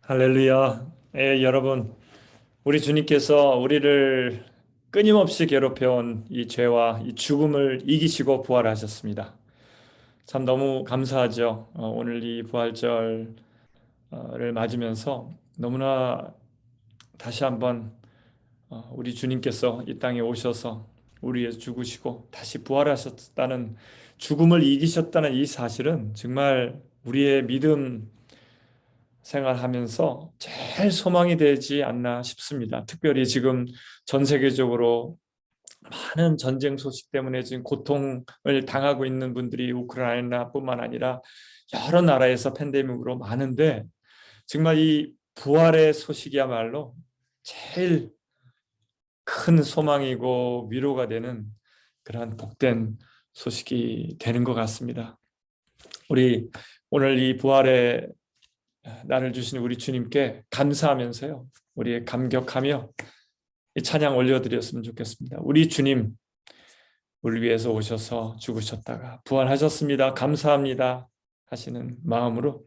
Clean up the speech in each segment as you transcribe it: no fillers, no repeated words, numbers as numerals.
할렐루야. 여러분, 우리 주님께서 우리를 끊임없이 괴롭혀온 이 죄와 이 죽음을 이기시고 부활하셨습니다. 참 너무 감사하죠. 오늘 이 부활절을 맞으면서 너무나 다시 한번 우리 주님께서 이 땅에 오셔서 우리 위해서 죽으시고 다시 부활하셨다는, 죽음을 이기셨다는 이 사실은 정말 우리의 믿음 생활하면서 제일 소망이 되지 않나 싶습니다. 특별히 지금 전 세계적으로 많은 전쟁 소식 때문에 지금 고통을 당하고 있는 분들이 우크라이나뿐만 아니라 여러 나라에서 팬데믹으로 많은데, 정말 이 부활의 소식이야말로 제일 큰 소망이고 위로가 되는 그러한 복된 소식이 되는 것 같습니다. 우리 오늘 이 부활의 나를 주신 우리 주님께 감사하면서요, 우리 감격하며 이 찬양 올려드렸으면 좋겠습니다. 우리 주님, 우리 위해서 오셔서 죽으셨다가 부활하셨습니다. 감사합니다 하시는 마음으로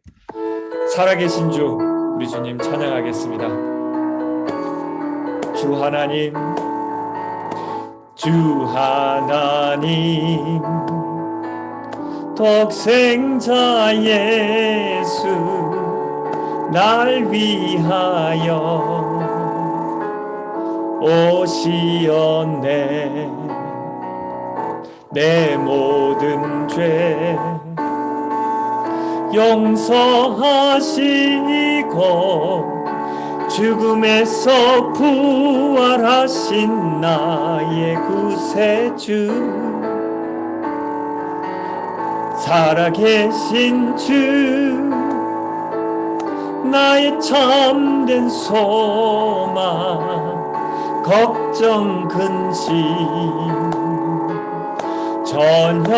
살아계신 주 우리 주님 찬양하겠습니다. 주 하나님, 주 하나님, 독생자 예수 날 위하여 오시었네. 내 모든 죄 용서하시고 죽음에서 부활하신 나의 구세주, 살아계신 주, 나의 참된 소망, 걱정 근심 전혀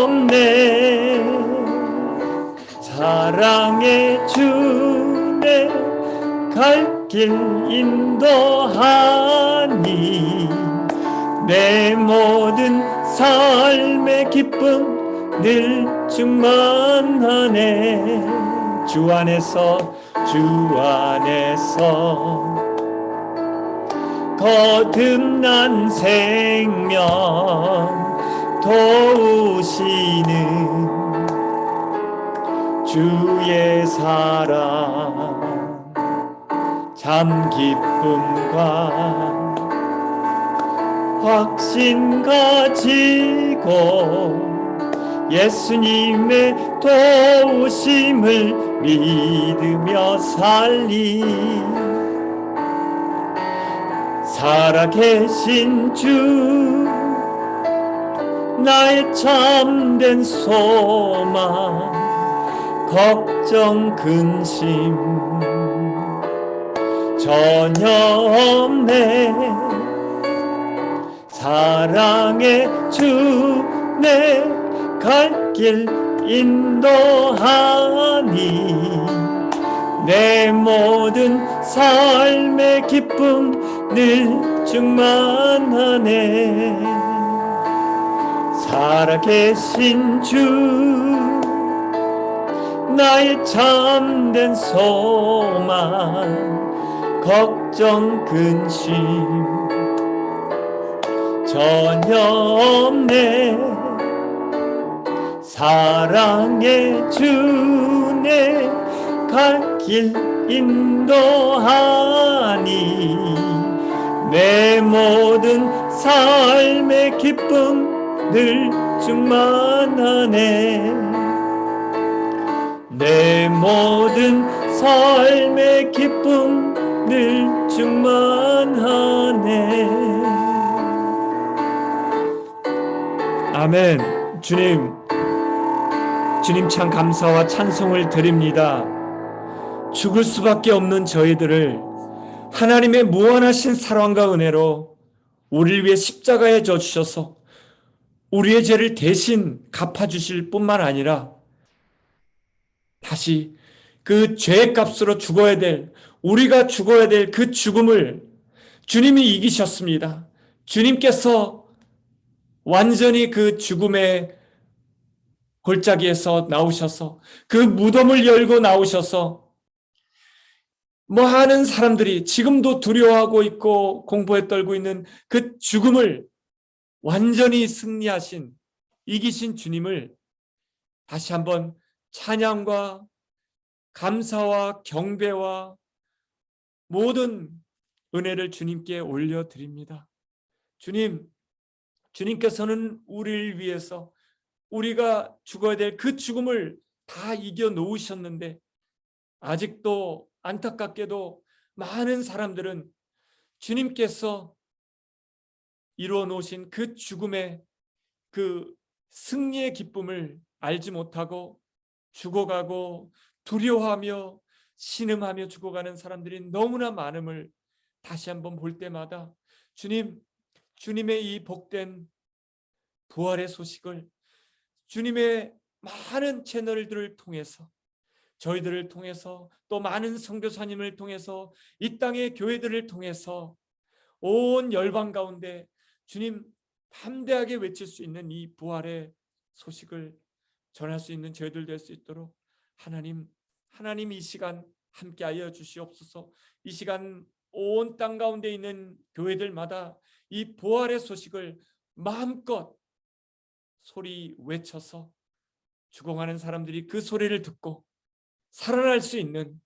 없네. 사랑의 주내 갈 길 인도하니 내 모든 삶의 기쁨 늘 충만하네. 주 안에서 거듭난 생명 도우시는 주의 사랑, 참 기쁨과 확신 가지고 예수님의 도우심을 믿으며 살리. 살아계신 주, 나의 참된 소망, 걱정 근심 전혀 없네. 사랑의 주 내 갈 길 인도하니 내 모든 삶의 기쁨 늘 충만하네. 살아계신 주, 나의 참된 소망, 걱정 근심 전혀 없네. 사랑의 주내 갈 길 인도하니 내 모든 삶의 기쁨 늘 충만하네. 내 모든 삶의 기쁨 늘 충만하네. 아멘. 주님 참 감사와 찬송을 드립니다. 죽을 수밖에 없는 저희들을 하나님의 무한하신 사랑과 은혜로 우리를 위해 십자가에 져 주셔서 우리의 죄를 대신 갚아주실 뿐만 아니라 다시 그 죄의 값으로 우리가 죽어야 될 그 죽음을 주님이 이기셨습니다. 주님께서 완전히 그 죽음의 골짜기에서 나오셔서 그 무덤을 열고 나오셔서 많은 사람들이 지금도 두려워하고 있고 공포에 떨고 있는 그 죽음을 완전히 승리하신 이기신 주님을 다시 한번 찬양과 감사와 경배와 모든 은혜를 주님께 올려드립니다. 주님께서는 우리를 위해서 우리가 죽어야 될 그 죽음을 다 이겨 놓으셨는데 아직도 안타깝게도 많은 사람들은 주님께서 이루어 놓으신 그 죽음의 그 승리의 기쁨을 알지 못하고 죽어가고 두려워하며 신음하며 죽어가는 사람들이 너무나 많음을 다시 한번 볼 때마다 주님의 이 복된 부활의 소식을 주님의 많은 채널들을 통해서 저희들을 통해서 또 많은 선교사님을 통해서 이 땅의 교회들을 통해서 온 열방 가운데 주님 담대하게 외칠 수 있는 이 부활의 소식을 전할 수 있는 저희들 될 수 있도록 하나님 이 시간 함께하여 주시옵소서. 이 시간 온 땅 가운데 있는 교회들마다 이 부활의 소식을 마음껏 소리 외쳐서 죽어가는 사람들이 그 소리를 듣고 살아날 수 있는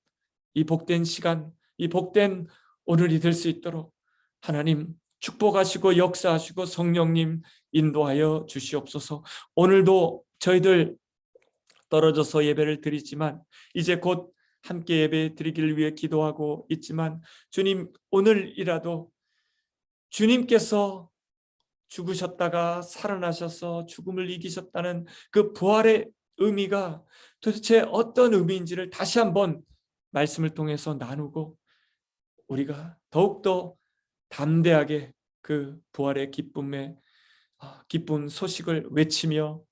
이 복된 시간, 이 복된 오늘이 될 수 있도록 하나님 축복하시고 역사하시고 성령님 인도하여 주시옵소서. 오늘도 저희들 떨어져서 예배를 드리지만 이제 곧 함께 예배 드리기를 위해 기도하고 있지만 주님, 오늘이라도 주님께서 죽으셨다가 살아나셔서 죽음을 이기셨다는 그 부활의 의미가 도대체 어떤 의미인지를 다시 한번 말씀을 통해서 나누고 우리가 더욱더 담대하게 그 부활의 기쁜 소식을 외치며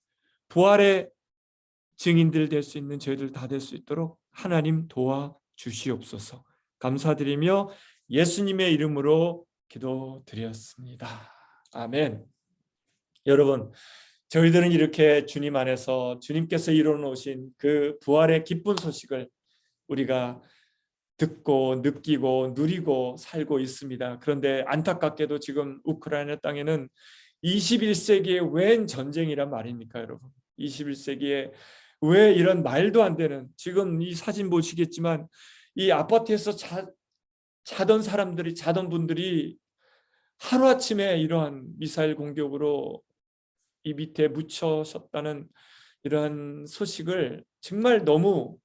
부활의 증인들 될 수 있는 저희들 다 될 수 있도록 하나님 도와주시옵소서. 감사드리며 예수님의 이름으로 기도드렸습니다. 아멘. 여러분, 저희들은 이렇게 주님 안에서 주님께서 이루어 놓으신 그 부활의 기쁜 소식을 우리가 듣고 느끼고 누리고 살고 있습니다. 그런데 안타깝게도 지금 우크라이나 땅에는 21세기의 웬 전쟁이란 말입니까, 여러분? 21세기에 왜 이런 말도 안 되는, 지금 이 사진 보시겠지만 이 아파트에서 자던 분들이 하루아침에 이러한 미사일 공격으로 이 밑에 묻혀졌다는 이러한 소식을 정말 너무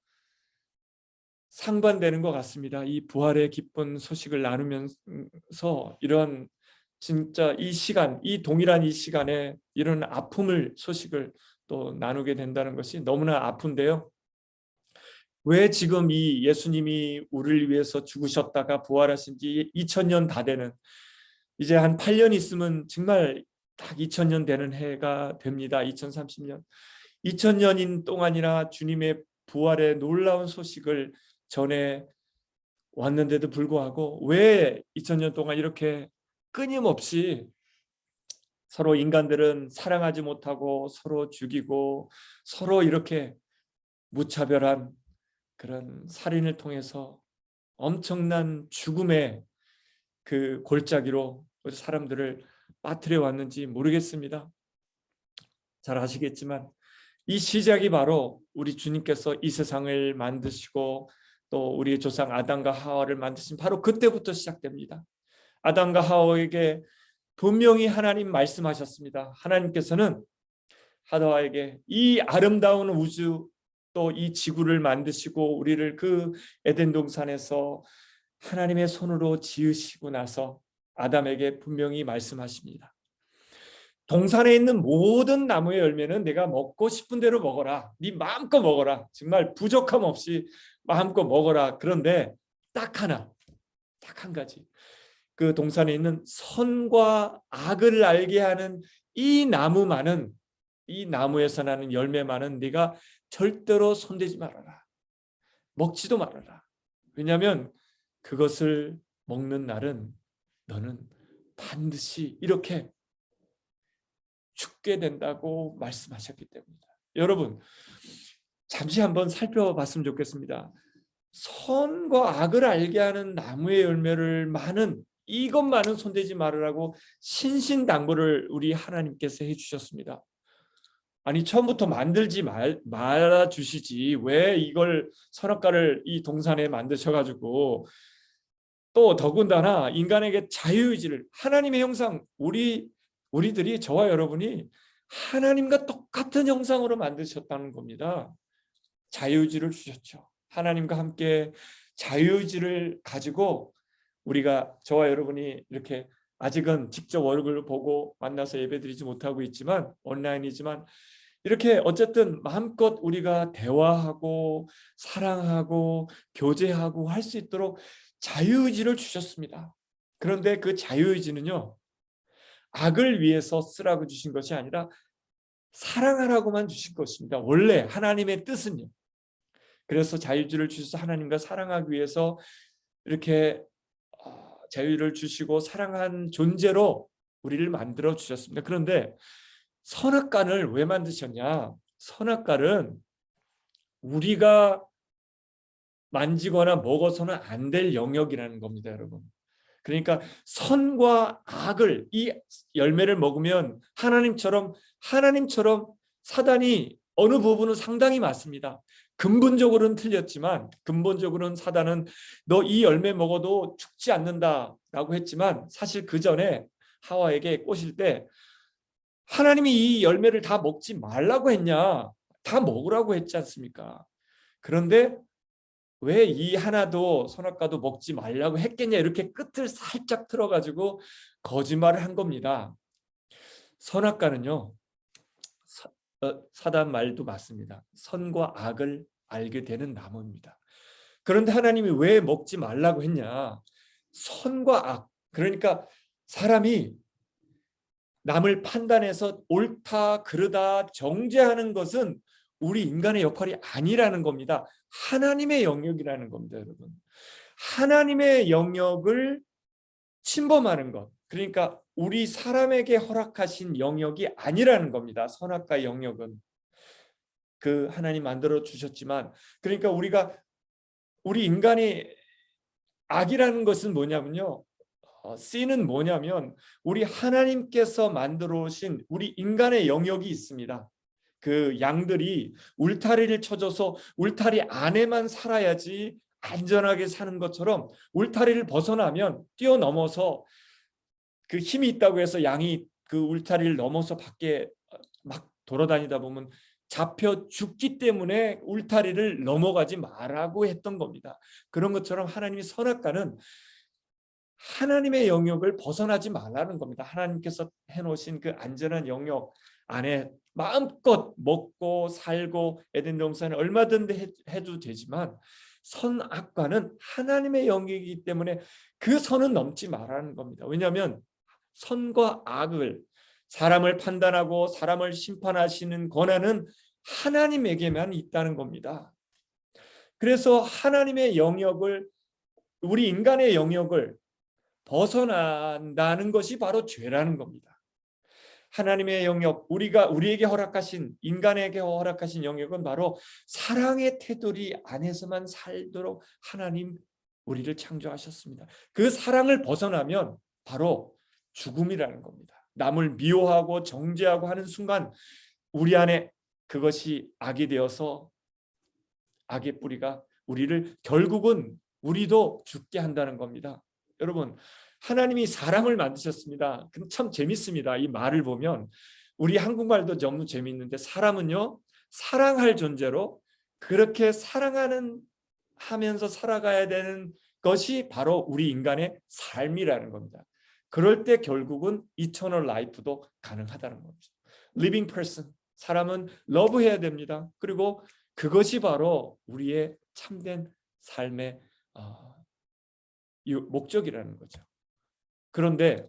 상반되는 것 같습니다. 이 부활의 기쁜 소식을 나누면서 이런 진짜 이 시간, 이 동일한 이 시간에 이런 소식을 또 나누게 된다는 것이 너무나 아픈데요. 왜 지금 이 예수님이 우리를 위해서 죽으셨다가 부활하신 지 2000년 다 되는, 이제 한 8년 있으면 정말 딱 2000년 되는 해가 됩니다. 2030년. 2000년인 동안이나 주님의 부활의 놀라운 소식을 전해 왔는데도 불구하고 왜 2000년 동안 이렇게 끊임없이 서로 인간들은 사랑하지 못하고 서로 죽이고 서로 이렇게 무차별한 그런 살인을 통해서 엄청난 죽음의 그 골짜기로 사람들을 빠뜨려 왔는지 모르겠습니다. 잘 아시겠지만 이 시작이 바로 우리 주님께서 이 세상을 만드시고 또 우리의 조상 아담과 하와를 만드신 바로 그때부터 시작됩니다. 아담과 하와에게 분명히 하나님 말씀하셨습니다. 하나님께서는 하와에게 이 아름다운 우주 또 이 지구를 만드시고 우리를 그 에덴 동산에서 하나님의 손으로 지으시고 나서 아담에게 분명히 말씀하십니다. 동산에 있는 모든 나무의 열매는 내가 먹고 싶은 대로 먹어라. 네 마음껏 먹어라. 정말 부족함 없이 마음껏 먹어라. 그런데 딱 한 가지. 그 동산에 있는 선과 악을 알게 하는 이 나무에서 나는 열매만은 네가 절대로 손대지 말아라. 먹지도 말아라. 왜냐하면 그것을 먹는 날은 너는 반드시 이렇게 죽게 된다고 말씀하셨기 때문입니다. 여러분, 잠시 한번 살펴봤으면 좋겠습니다. 선과 악을 알게 하는 나무의 열매를 이것만은 손대지 말으라고 신신당부를 우리 하나님께서 해주셨습니다. 아니 처음부터 만들지 말아 주시지 왜 이걸 선악과를 이 동산에 만드셔가지고 또 더군다나 인간에게 자유의지를 하나님의 형상 우리들이 저와 여러분이 하나님과 똑같은 형상으로 만드셨다는 겁니다. 자유의지를 주셨죠. 하나님과 함께 자유의지를 가지고 우리가 저와 여러분이 이렇게 아직은 직접 얼굴을 보고 만나서 예배드리지 못하고 있지만 온라인이지만 이렇게 어쨌든 마음껏 우리가 대화하고 사랑하고 교제하고 할 수 있도록 자유의지를 주셨습니다. 그런데 그 자유의지는요 악을 위해서 쓰라고 주신 것이 아니라 사랑하라고만 주신 것입니다. 원래 하나님의 뜻은요. 그래서 자유의지를 주셔서 하나님과 사랑하기 위해서 이렇게 자유를 주시고 사랑한 존재로 우리를 만들어 주셨습니다. 그런데 선악과를 왜 만드셨냐? 선악과는 우리가 만지거나 먹어서는 안 될 영역이라는 겁니다, 여러분. 그러니까 선과 악을 이 열매를 먹으면 하나님처럼 사단이 어느 부분은 상당히 맞습니다. 근본적으로는 틀렸지만 근본적으로는 사단은 너 이 열매 먹어도 죽지 않는다라고 했지만 사실 그 전에 하와에게 꼬실 때 하나님이 이 열매를 다 먹지 말라고 했냐? 다 먹으라고 했지 않습니까? 그런데 왜 이 하나도 선악과도 먹지 말라고 했겠냐 이렇게 끝을 살짝 틀어가지고 거짓말을 한 겁니다. 선악과는요 사단 말도 맞습니다. 선과 악을 알게 되는 나무입니다. 그런데 하나님이 왜 먹지 말라고 했냐? 선과 악, 그러니까 사람이 남을 판단해서 옳다 그르다 정죄하는 것은 우리 인간의 역할이 아니라는 겁니다. 하나님의 영역이라는 겁니다, 여러분. 하나님의 영역을 침범하는 것, 그러니까 우리 사람에게 허락하신 영역이 아니라는 겁니다. 선악과 영역은 그 하나님 만들어 주셨지만, 그러니까 우리 인간이 악이라는 것은 뭐냐면요, C는 뭐냐면 우리 하나님께서 만들어 오신 우리 인간의 영역이 있습니다. 그 양들이 울타리를 쳐줘서 울타리 안에만 살아야지 안전하게 사는 것처럼 울타리를 벗어나면 뛰어넘어서 그 힘이 있다고 해서 양이 그 울타리를 넘어서 밖에 막 돌아다니다 보면 잡혀 죽기 때문에 울타리를 넘어가지 말라고 했던 겁니다. 그런 것처럼 하나님이 선악과는 하나님의 영역을 벗어나지 말라는 겁니다. 하나님께서 해놓으신 그 안전한 영역 안에 마음껏 먹고 살고 에덴 동산을 얼마든지 해도 되지만 선악과는 하나님의 영역이기 때문에 그 선은 넘지 말라는 겁니다. 왜냐하면 선과 악을 사람을 판단하고 사람을 심판하시는 권한은 하나님에게만 있다는 겁니다. 그래서 하나님의 영역을 우리 인간의 영역을 벗어난다는 것이 바로 죄라는 겁니다. 하나님의 영역, 우리에게 허락하신 인간에게 허락하신 영역은 바로 사랑의 테두리 안에서만 살도록 하나님 우리를 창조하셨습니다. 그 사랑을 벗어나면 바로 죽음이라는 겁니다. 남을 미워하고 정죄하고 하는 순간 우리 안에 그것이 악이 되어서 악의 뿌리가 우리를 결국은 우리도 죽게 한다는 겁니다. 여러분, 하나님이 사람을 만드셨습니다. 근데 참 재밌습니다. 이 말을 보면 우리 한국말도 너무 재밌는데 사람은요 사랑할 존재로 그렇게 하면서 살아가야 되는 것이 바로 우리 인간의 삶이라는 겁니다. 그럴 때 결국은 이터널 라이프도 가능하다는 겁니다. Living person, 사람은 러브해야 됩니다. 그리고 그것이 바로 우리의 참된 삶의 목적이라는 거죠. 그런데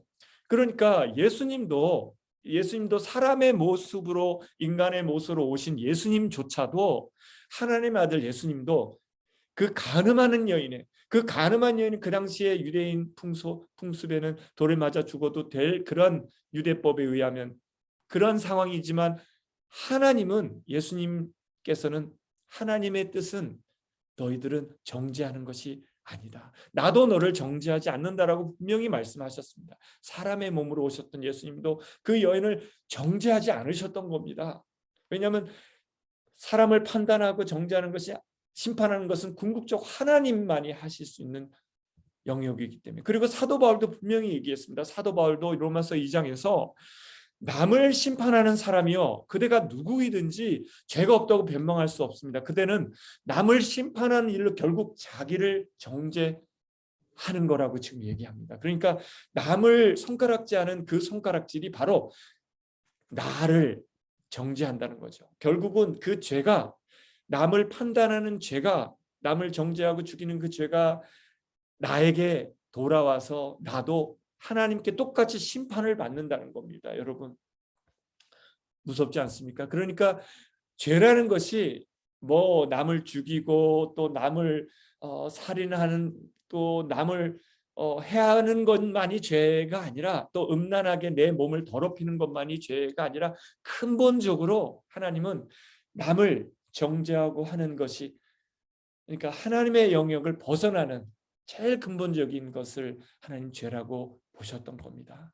그러니까 예수님도 사람의 모습으로 인간의 모습으로 오신 예수님조차도 하나님의 아들 예수님도 그 가늠한 여인이 그 당시에 유대인 풍습에는 돌을 맞아 죽어도 될 그런 유대법에 의하면 그런 상황이지만 예수님께서는 하나님의 뜻은 너희들은 정죄하는 것이 아니다. 나도 너를 정죄하지 않는다라고 분명히 말씀하셨습니다. 사람의 몸으로 오셨던 예수님도 그 여인을 정죄하지 않으셨던 겁니다. 왜냐하면 사람을 판단하고 정죄하는 것이, 심판하는 것은 궁극적 하나님만이 하실 수 있는 영역이기 때문에. 그리고 사도 바울도 분명히 얘기했습니다. 사도 바울도 로마서 2장에서 남을 심판하는 사람이요, 그대가 누구이든지 죄가 없다고 변명할 수 없습니다. 그대는 남을 심판하는 일로 결국 자기를 정죄하는 거라고 지금 얘기합니다. 그러니까 남을 손가락질하는 그 손가락질이 바로 나를 정죄한다는 거죠. 결국은 그 죄가, 남을 판단하는 죄가, 남을 정죄하고 죽이는 그 죄가 나에게 돌아와서 나도 하나님께 똑같이 심판을 받는다는 겁니다. 여러분, 무섭지 않습니까? 그러니까 죄라는 것이 뭐 남을 죽이고 또 남을 살인하는, 또 남을 해하는 것만이 죄가 아니라, 또 음란하게 내 몸을 더럽히는 것만이 죄가 아니라, 근본적으로 하나님은 남을 정죄하고 하는 것이, 그러니까 하나님의 영역을 벗어나는 제일 근본적인 것을 하나님 죄라고 보셨던 겁니다.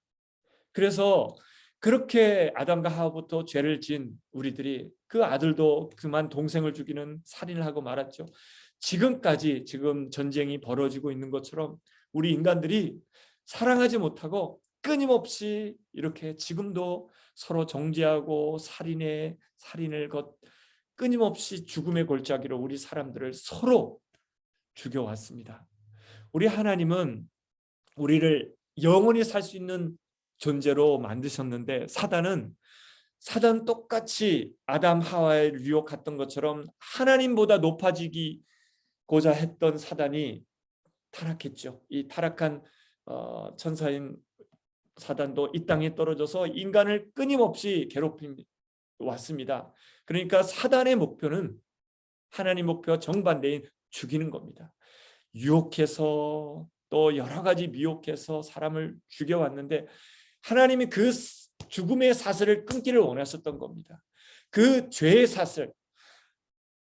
그래서 그렇게 아담과 하와부터 죄를 지은 우리들이, 그 아들도 그만 동생을 죽이는 살인을 하고 말았죠. 지금까지 지금 전쟁이 벌어지고 있는 것처럼 우리 인간들이 사랑하지 못하고 끊임없이 이렇게 지금도 서로 정죄하고 살인을 끊임없이 죽음의 골짜기로 우리 사람들을 서로 죽여왔습니다. 우리 하나님은 우리를 영원히 살 수 있는 존재로 만드셨는데, 사단 똑같이 아담 하와를 유혹했던 것처럼 하나님보다 높아지고자 했던 사단이 타락했죠. 이 타락한 천사인 사단도 이 땅에 떨어져서 인간을 끊임없이 괴롭혀 왔습니다. 그러니까 사단의 목표는 하나님 목표와 정반대인 죽이는 겁니다. 유혹해서 또 여러 가지 미혹해서 사람을 죽여왔는데, 하나님이 그 죽음의 사슬을 끊기를 원하셨던 겁니다. 그 죄의 사슬,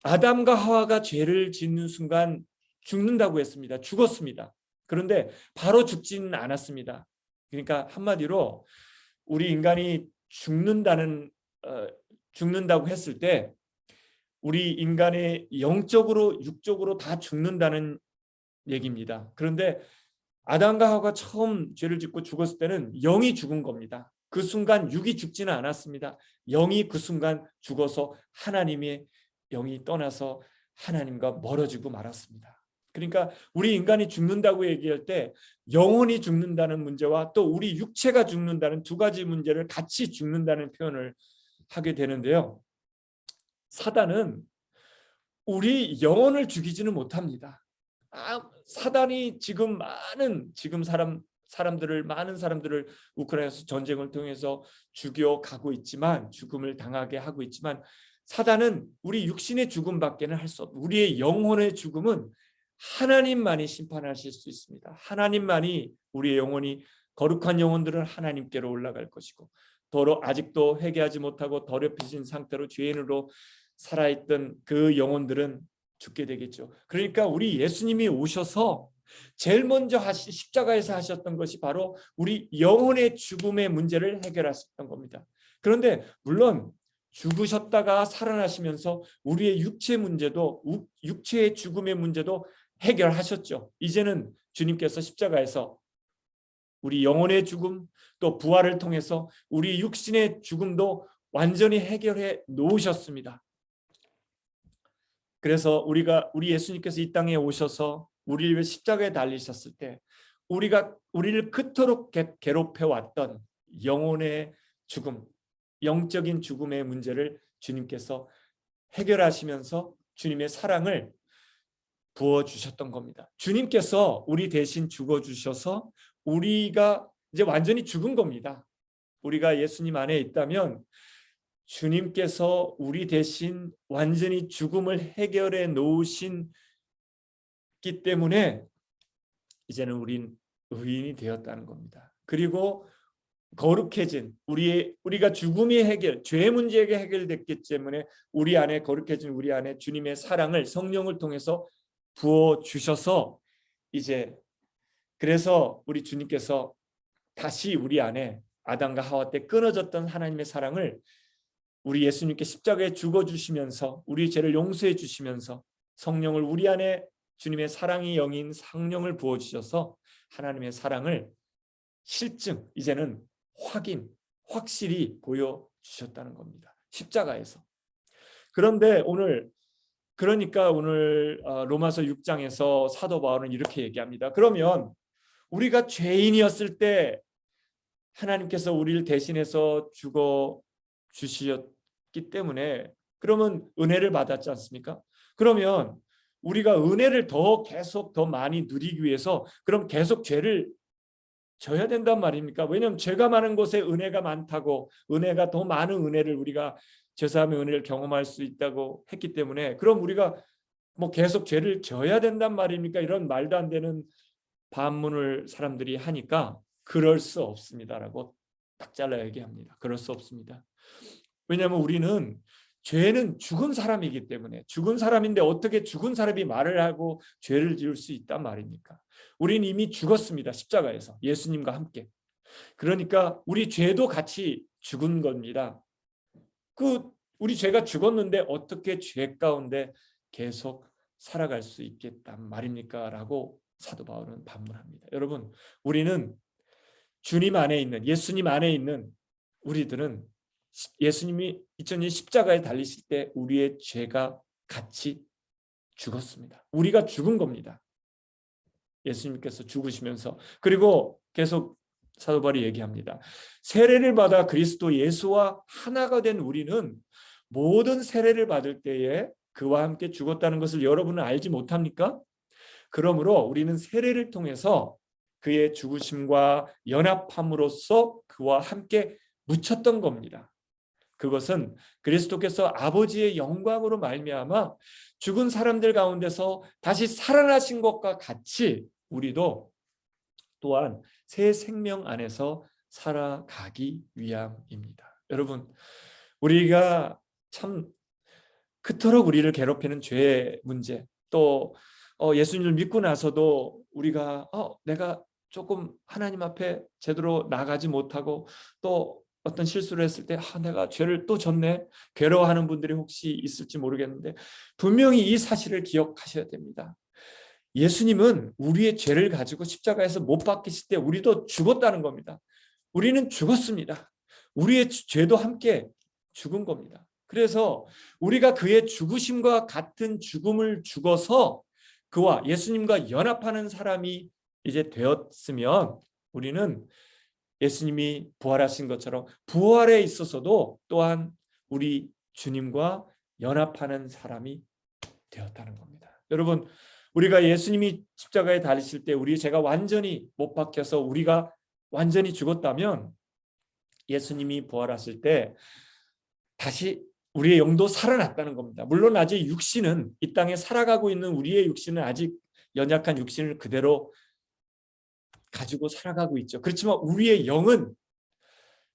아담과 하와가 죄를 짓는 순간 죽는다고 했습니다. 죽었습니다. 그런데 바로 죽지는 않았습니다. 그러니까 한마디로 우리 인간이 죽는다고 했을 때 우리 인간의 영적으로 육적으로 다 죽는다는 얘기입니다. 그런데 아담과 하와가 처음 죄를 짓고 죽었을 때는 영이 죽은 겁니다. 그 순간 육이 죽지는 않았습니다. 영이 그 순간 죽어서 하나님의 영이 떠나서 하나님과 멀어지고 말았습니다. 그러니까 우리 인간이 죽는다고 얘기할 때 영혼이 죽는다는 문제와 또 우리 육체가 죽는다는 두 가지 문제를 같이 죽는다는 표현을 하게 되는데요. 사단은 우리 영혼을 죽이지는 못합니다. 사단이 많은 사람들을 우크라이나에서 전쟁을 통해서 죽여가고 있지만, 죽음을 당하게 하고 있지만, 사단은 우리 육신의 죽음밖에는 할 수 없고, 우리의 영혼의 죽음은 하나님만이 심판하실 수 있습니다. 하나님만이, 우리의 영혼이, 거룩한 영혼들은 하나님께로 올라갈 것이고, 아직도 회개하지 못하고 더럽혀진 상태로 죄인으로 살아있던 그 영혼들은 죽게 되겠죠. 그러니까 우리 예수님이 오셔서 제일 먼저 십자가에서 하셨던 것이 바로 우리 영혼의 죽음의 문제를 해결하셨던 겁니다. 그런데 물론 죽으셨다가 살아나시면서 우리의 육체의 죽음의 문제도 해결하셨죠. 이제는 주님께서 십자가에서 우리 영혼의 죽음, 또 부활을 통해서 우리 육신의 죽음도 완전히 해결해 놓으셨습니다. 그래서 우리 예수님께서 이 땅에 오셔서 우리를 십자가에 달리셨을 때 우리를 그토록 괴롭혀 왔던 영혼의 죽음, 영적인 죽음의 문제를 주님께서 해결하시면서 주님의 사랑을 부어주셨던 겁니다. 주님께서 우리 대신 죽어주셔서 우리가 이제 완전히 죽은 겁니다. 우리가 예수님 안에 있다면 주님께서 우리 대신 완전히 죽음을 해결해 놓으신기 때문에 이제는 우린 의인이 되었다는 겁니다. 그리고 거룩해진 우리가 죽음이 죄 문제가 해결됐기 때문에 우리 안에 거룩해진 우리 안에 주님의 사랑을 성령을 통해서 부어 주셔서 이제 그래서 우리 주님께서 다시 우리 안에 아담과 하와 때 끊어졌던 하나님의 사랑을 우리 예수님께 십자가에 죽어주시면서 우리 죄를 용서해 주시면서 성령을 우리 안에 주님의 사랑이 영인 성령을 부어주셔서 하나님의 사랑을 실증 이제는 확실히 보여주셨다는 겁니다. 십자가에서. 그런데 오늘 로마서 6장에서 사도 바울은 이렇게 얘기합니다. 그러면 우리가 죄인이었을 때 하나님께서 우리를 대신해서 죽어 주셨기 때문에 그러면 은혜를 받았지 않습니까? 그러면 우리가 은혜를 계속 더 많이 누리기 위해서 그럼 계속 죄를 져야 된단 말입니까? 왜냐하면 죄가 많은 곳에 은혜가 많다고 은혜가 더 많은 은혜를 우리가 죄사함의 은혜를 경험할 수 있다고 했기 때문에 그럼 우리가 뭐 계속 죄를 져야 된단 말입니까? 이런 말도 안 되는 반문을 사람들이 하니까 그럴 수 없습니다라고 딱 잘라 얘기합니다. 그럴 수 없습니다. 왜냐하면 우리는 죄는 죽은 사람이기 때문에 죽은 사람인데 어떻게 죽은 사람이 말을 하고 죄를 지을 수 있단 말입니까? 우리는 이미 죽었습니다. 십자가에서 예수님과 함께. 그러니까 우리 죄도 같이 죽은 겁니다. 우리 죄가 죽었는데 어떻게 죄 가운데 계속 살아갈 수 있겠단 말입니까? 라고 사도 바울은 반문합니다. 여러분, 우리는 주님 안에 있는 예수님 안에 있는 우리들은 예수님이 2000년 십자가에 달리실 때 우리의 죄가 같이 죽었습니다. 우리가 죽은 겁니다. 예수님께서 죽으시면서 그리고 계속 사도 바울이 얘기합니다. 세례를 받아 그리스도 예수와 하나가 된 우리는 모든 세례를 받을 때에 그와 함께 죽었다는 것을 여러분은 알지 못합니까? 그러므로 우리는 세례를 통해서 그의 죽으심과 연합함으로써 그와 함께 묻혔던 겁니다. 그것은 그리스도께서 아버지의 영광으로 말미암아 죽은 사람들 가운데서 다시 살아나신 것과 같이 우리도 또한 새 생명 안에서 살아가기 위함입니다. 여러분, 우리가 참 그토록 우리를 괴롭히는 죄의 문제, 또 예수님을 믿고 나서도 우리가 내가 조금 하나님 앞에 제대로 나가지 못하고 또 어떤 실수를 했을 때 내가 죄를 또 졌네, 괴로워하는 분들이 혹시 있을지 모르겠는데 분명히 이 사실을 기억하셔야 됩니다. 예수님은 우리의 죄를 가지고 십자가에서 못 박히실 때 우리도 죽었다는 겁니다. 우리는 죽었습니다. 우리의 죄도 함께 죽은 겁니다. 그래서 우리가 그의 죽으심과 같은 죽음을 죽어서 그와 예수님과 연합하는 사람이 이제 되었으면 우리는 예수님이 부활하신 것처럼 부활에 있어서도 또한 우리 주님과 연합하는 사람이 되었다는 겁니다. 여러분, 우리가 예수님이 십자가에 달리실 때 우리 죄가 완전히 못 박혀서 우리가 완전히 죽었다면 예수님이 부활하실 때 다시 우리의 영도 살아났다는 겁니다. 물론 아직 육신은 이 땅에 살아가고 있는 우리의 육신은 아직 연약한 육신을 그대로 가지고 살아가고 있죠. 그렇지만 우리의 영은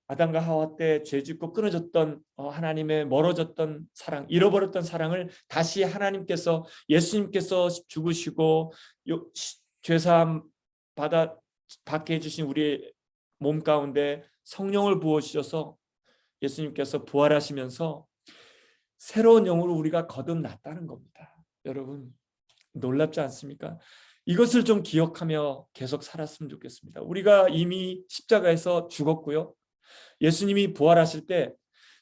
아담과 하와 때 죄짓고 끊어졌던 하나님의 멀어졌던 사랑, 잃어버렸던 사랑을 다시 하나님께서 예수님께서 죽으시고 죄사함 받게 해주신 우리의 몸 가운데 성령을 부어주셔서 예수님께서 부활하시면서 새로운 영으로 우리가 거듭났다는 겁니다. 여러분, 놀랍지 않습니까? 이것을 좀 기억하며 계속 살았으면 좋겠습니다. 우리가 이미 십자가에서 죽었고요. 예수님이 부활하실 때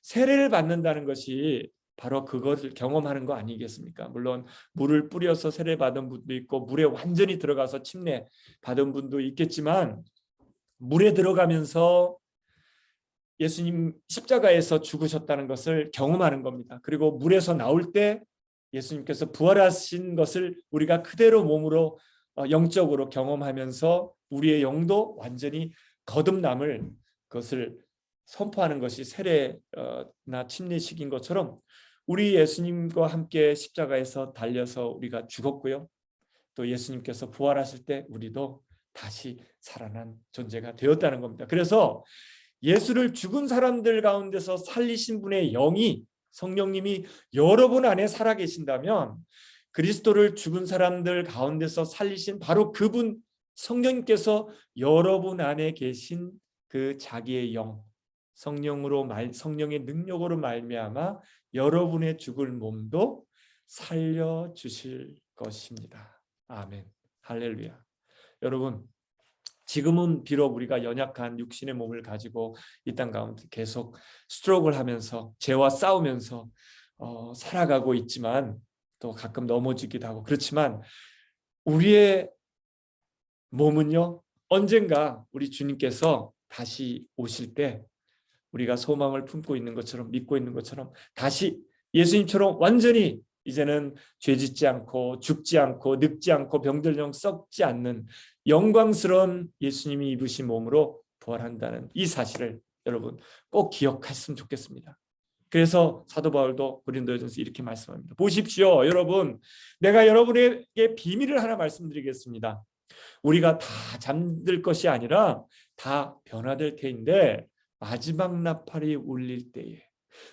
세례를 받는다는 것이 바로 그것을 경험하는 거 아니겠습니까? 물론 물을 뿌려서 세례 받은 분도 있고 물에 완전히 들어가서 침례 받은 분도 있겠지만 물에 들어가면서 예수님 십자가에서 죽으셨다는 것을 경험하는 겁니다. 그리고 물에서 나올 때 예수님께서 부활하신 것을 우리가 그대로 몸으로 영적으로 경험하면서 우리의 영도 완전히 거듭남을 그것을 선포하는 것이 세례나 침례식인 것처럼 우리 예수님과 함께 십자가에서 달려서 우리가 죽었고요. 또 예수님께서 부활하실 때 우리도 다시 살아난 존재가 되었다는 겁니다. 그래서 예수를 죽은 사람들 가운데서 살리신 분의 영이 성령님이 여러분 안에 살아계신다면 그리스도를 죽은 사람들 가운데서 살리신 바로 그분 성령님께서 여러분 안에 계신 그 자기의 영, 성령의 능력으로 말미암아 여러분의 죽을 몸도 살려 주실 것입니다. 아멘. 할렐루야. 여러분, 지금은 비록 우리가 연약한 육신의 몸을 가지고 이 땅 가운데 계속 스트럭을 하면서 죄와 싸우면서 살아가고 있지만, 또 가끔 넘어지기도 하고 그렇지만, 우리의 몸은요, 언젠가 우리 주님께서 다시 오실 때 우리가 소망을 품고 있는 것처럼, 믿고 있는 것처럼 다시 예수님처럼 완전히 이제는 죄짓지 않고 죽지 않고 늙지 않고 병들령 썩지 않는 영광스러운 예수님이 입으신 몸으로 부활한다는 이 사실을 여러분 꼭 기억했으면 좋겠습니다. 그래서 사도 바울도 고린도전서 이렇게 말씀합니다. 보십시오, 여러분, 내가 여러분에게 비밀을 하나 말씀드리겠습니다. 우리가 다 잠들 것이 아니라 다 변화될 테인데, 마지막 나팔이 울릴 때에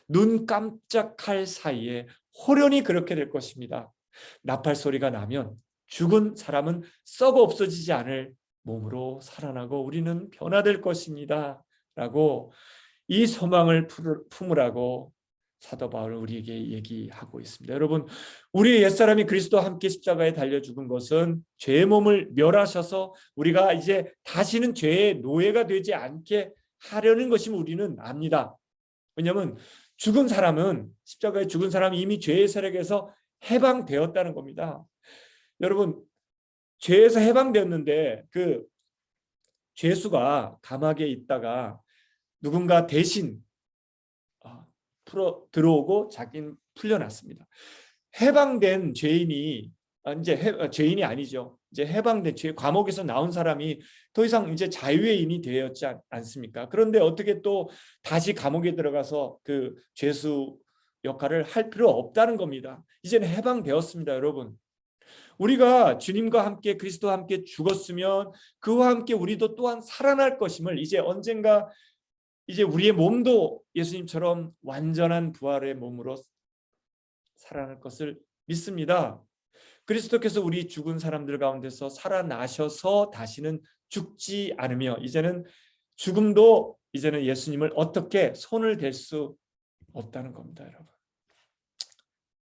눈 깜짝할 사이에 호련히 그렇게 될 것입니다. 나팔 소리가 나면 죽은 사람은 썩어 없어지지 않을 몸으로 살아나고 우리는 변화될 것입니다 라고 이 소망을 품으라고 사도 바울은 우리에게 얘기하고 있습니다. 여러분, 우리의 옛사람이 그리스도와 함께 십자가에 달려 죽은 것은 죄의 몸을 멸하셔서 우리가 이제 다시는 죄의 노예가 되지 않게 하려는 것임을 우리는 압니다. 왜냐하면 죽은 사람은, 십자가에 죽은 사람이 이미 죄의 세력에서 해방되었다는 겁니다. 여러분, 죄에서 해방되었는데 그 죄수가 감옥에 있다가 누군가 대신 들어오고 자기는 풀려났습니다. 해방된 죄인이 이제 죄인이 아니죠. 이제 해방된 감옥에서 나온 사람이 더 이상 이제 자유인이 되었지 않습니까? 그런데 어떻게 또 다시 감옥에 들어가서 그 죄수 역할을 할 필요 없다는 겁니다. 이제는 해방되었습니다, 여러분. 우리가 주님과 함께 그리스도와 함께 죽었으면 그와 함께 우리도 또한 살아날 것임을, 이제 언젠가 이제 우리의 몸도 예수님처럼 완전한 부활의 몸으로 살아날 것을 믿습니다. 그리스도께서 우리 죽은 사람들 가운데서 살아나셔서 다시는 죽지 않으며 이제는 죽음도 이제는 예수님을 어떻게 손을 댈 수 없다는 겁니다, 여러분.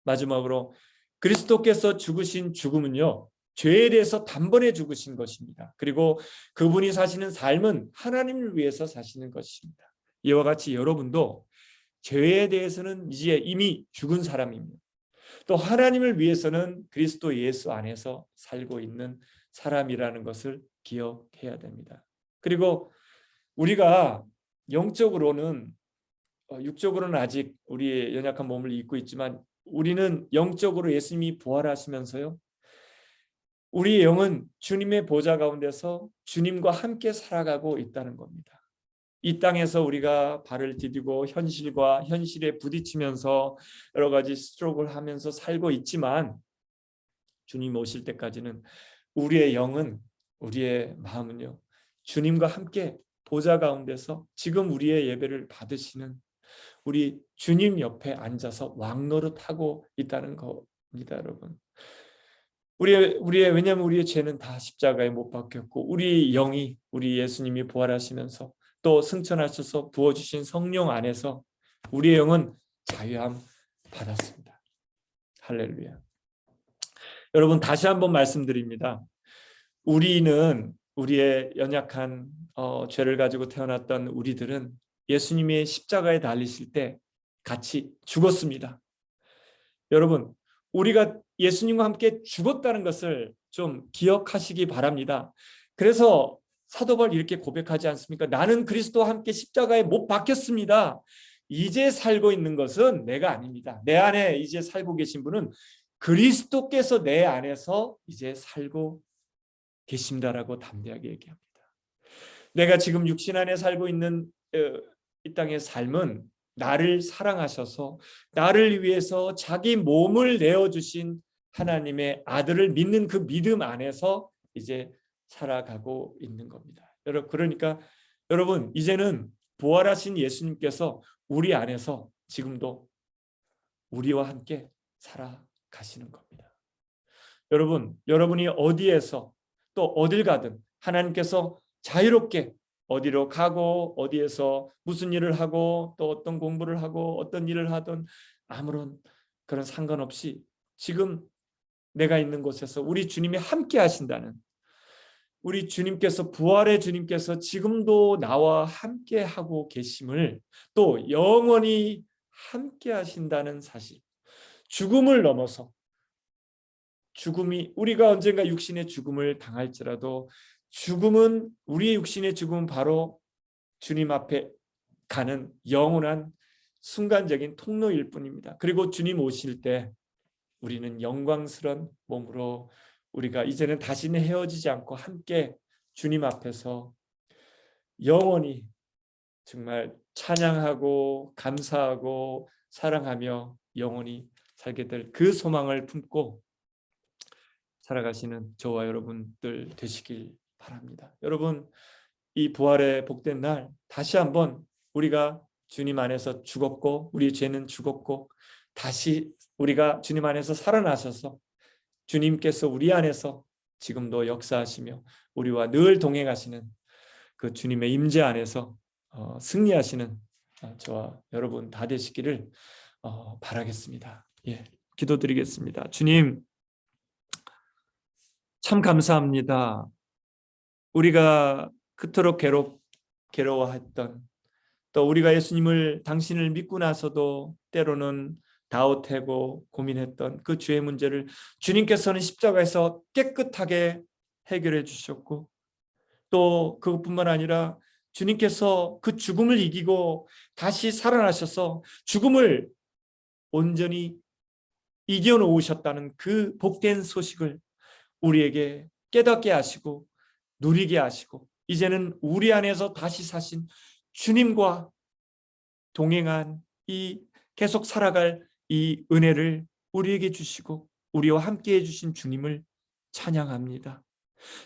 마지막으로 그리스도께서 죽으신 죽음은요, 죄에 대해서 단번에 죽으신 것입니다. 그리고 그분이 사시는 삶은 하나님을 위해서 사시는 것입니다. 이와 같이 여러분도 죄에 대해서는 이제 이미 죽은 사람입니다. 또 하나님을 위해서는 그리스도 예수 안에서 살고 있는 사람이라는 것을 기억해야 됩니다. 그리고 우리가 영적으로는, 육적으로는 아직 우리의 연약한 몸을 입고 있지만 우리는 영적으로 예수님이 부활하시면서요, 우리의 영은 주님의 보좌 가운데서 주님과 함께 살아가고 있다는 겁니다. 이 땅에서 우리가 발을 디디고 현실에 부딪히면서 여러 가지 스트로크를 하면서 살고 있지만, 주님 오실 때까지는 우리의 영은, 우리의 마음은요, 주님과 함께 보좌 가운데서 지금 우리의 예배를 받으시는 우리 주님 옆에 앉아서 왕노릇하고 있다는 겁니다, 여러분. 왜냐하면 우리의 죄는 다 십자가에 못 박혔고, 우리 영이, 우리 예수님이 부활하시면서 또 승천하셔서 부어주신 성령 안에서 우리의 영은 자유함 받았습니다. 할렐루야. 여러분, 다시 한번 말씀드립니다. 우리는, 우리의 연약한 죄를 가지고 태어났던 우리들은 예수님의 십자가에 달리실 때 같이 죽었습니다. 여러분, 우리가 예수님과 함께 죽었다는 것을 좀 기억하시기 바랍니다. 그래서 사도 바울이 이렇게 고백하지 않습니까? 나는 그리스도와 함께 십자가에 못 박혔습니다. 이제 살고 있는 것은 내가 아닙니다. 내 안에 이제 살고 계신 분은 그리스도께서 내 안에서 이제 살고 계십니다라고 담대하게 얘기합니다. 내가 지금 육신 안에 살고 있는 이 땅의 삶은 나를 사랑하셔서 나를 위해서 자기 몸을 내어주신 하나님의 아들을 믿는 그 믿음 안에서 이제 살아가고 있는 겁니다. 그러니까 여러분, 이제는 부활하신 예수님께서 우리 안에서 지금도 우리와 함께 살아가시는 겁니다. 여러분, 여러분이 어디에서 또 어딜 가든 하나님께서 자유롭게 어디로 가고 어디에서 무슨 일을 하고 또 어떤 공부를 하고 어떤 일을 하든 아무런 그런 상관없이 지금 내가 있는 곳에서 우리 주님이 함께 하신다는, 우리 주님께서, 부활의 주님께서 지금도 나와 함께 하고 계심을, 또 영원히 함께 하신다는 사실, 죽음을 넘어서, 죽음이, 우리가 언젠가 육신의 죽음을 당할지라도 죽음은, 우리의 육신의 죽음은 바로 주님 앞에 가는 영원한 순간적인 통로일 뿐입니다. 그리고 주님 오실 때 우리는 영광스러운 몸으로, 우리가 이제는 다시는 헤어지지 않고 함께 주님 앞에서 영원히 정말 찬양하고 감사하고 사랑하며 영원히 살게 될 그 소망을 품고 살아가시는 저와 여러분들 되시길 바랍니다. 여러분, 이 부활의 복된 날 다시 한번 우리가 주님 안에서 죽었고, 우리 죄는 죽었고, 다시 우리가 주님 안에서 살아나셔서 주님께서 우리 안에서 지금도 역사하시며 우리와 늘 동행하시는 그 주님의 임재 안에서 승리하시는 저와 여러분 다 되시기를 바라겠습니다. 예, 기도드리겠습니다. 주님, 참 감사합니다. 우리가 그토록 괴로워했던, 또 우리가 예수님을, 당신을 믿고 나서도 때로는 다웃하고 고민했던 그 죄의 문제를 주님께서는 십자가에서 깨끗하게 해결해 주셨고, 또 그것뿐만 아니라 주님께서 그 죽음을 이기고 다시 살아나셔서 죽음을 온전히 이겨놓으셨다는 그 복된 소식을 우리에게 깨닫게 하시고 누리게 하시고, 이제는 우리 안에서 다시 사신 주님과 동행한, 이 계속 살아갈 이 은혜를 우리에게 주시고 우리와 함께 해주신 주님을 찬양합니다.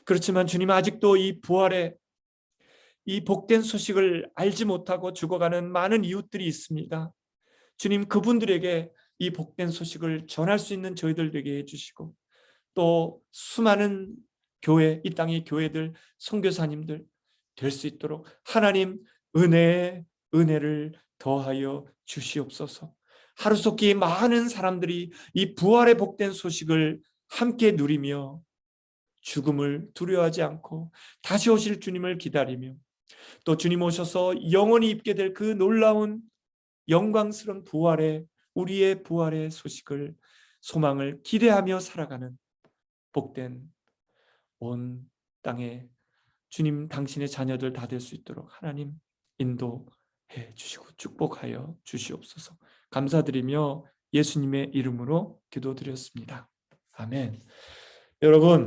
그렇지만 주님, 아직도 이 부활의 이 복된 소식을 알지 못하고 죽어가는 많은 이웃들이 있습니다. 주님, 그분들에게 이 복된 소식을 전할 수 있는 저희들 되게 해주시고, 또 수많은 교회, 이 땅의 교회들, 선교사님들 될 수 있도록 하나님 은혜를 더하여 주시옵소서. 하루속히 많은 사람들이 이 부활의 복된 소식을 함께 누리며 죽음을 두려워하지 않고 다시 오실 주님을 기다리며, 또 주님 오셔서 영원히 입게 될 그 놀라운 영광스러운 부활의, 우리의 부활의 소식을, 소망을 기대하며 살아가는 복된 온 땅에 주님, 당신의 자녀들 다 될 수 있도록 하나님 인도해 주시고 축복하여 주시옵소서. 감사드리며 예수님의 이름으로 기도드렸습니다. 아멘. 여러분,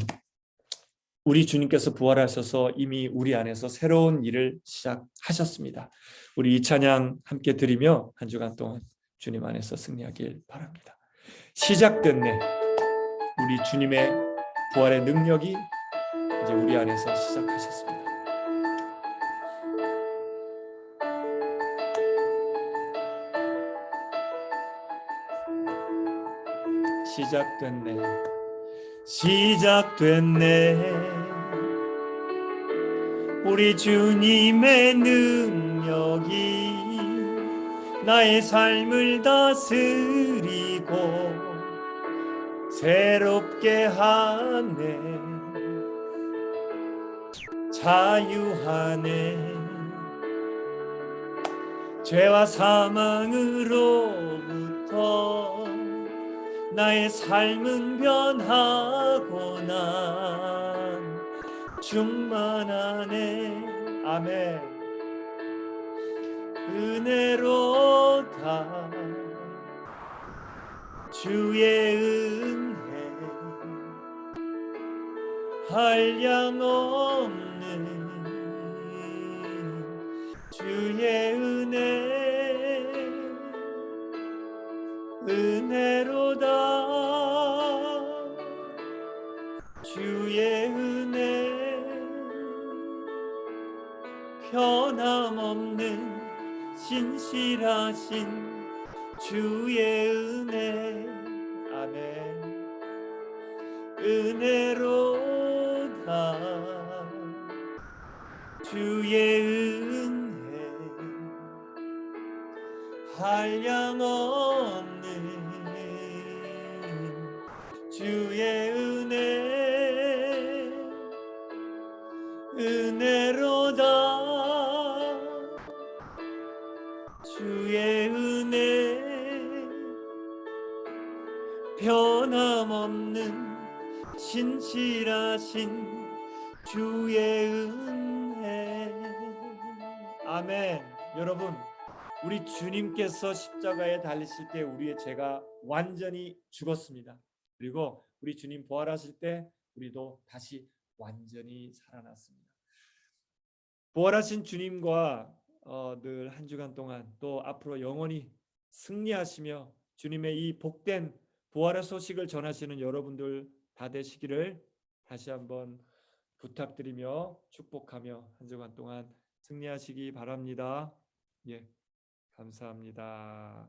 우리 주님께서 부활하셔서 이미 우리 안에서 새로운 일을 시작하셨습니다. 우리 이 찬양 함께 드리며 한 주간 동안 주님 안에서 승리하길 바랍니다. 시작됐네. 우리 주님의 부활의 능력이 이제 우리 안에서 시작하셨습니다. 시작됐네. 시작됐네. 우리 주님의 능력이 나의 삶을 다스리고 새롭게 하네. 자유하네. 죄와 사망으로부터 나의 삶은 변하고 난 충만하네. 아멘. 은혜로다. 주의 은혜 한량없는 주의 은혜로다. 주의 은혜 변함없는 신실하신 주의 은혜. 아멘. 은혜로다. 주의 은혜 한량없는 주의 은혜 은혜로다. 주의 은혜 변함없는 신실하신 주의 은혜. 아멘. 여러분, 우리 주님께서 십자가에 달리실 때 우리의 죄가 완전히 죽었습니다. 그리고 우리 주님 부활하실 때 우리도 다시 완전히 살아났습니다. 부활하신 주님과 늘 한 주간 동안 또 앞으로 영원히 승리하시며 주님의 이 복된 부활의 소식을 전하시는 여러분들 다 되시기를 다시 한번 부탁드리며 축복하며 한 주간 동안 승리하시기 바랍니다. 예, 감사합니다.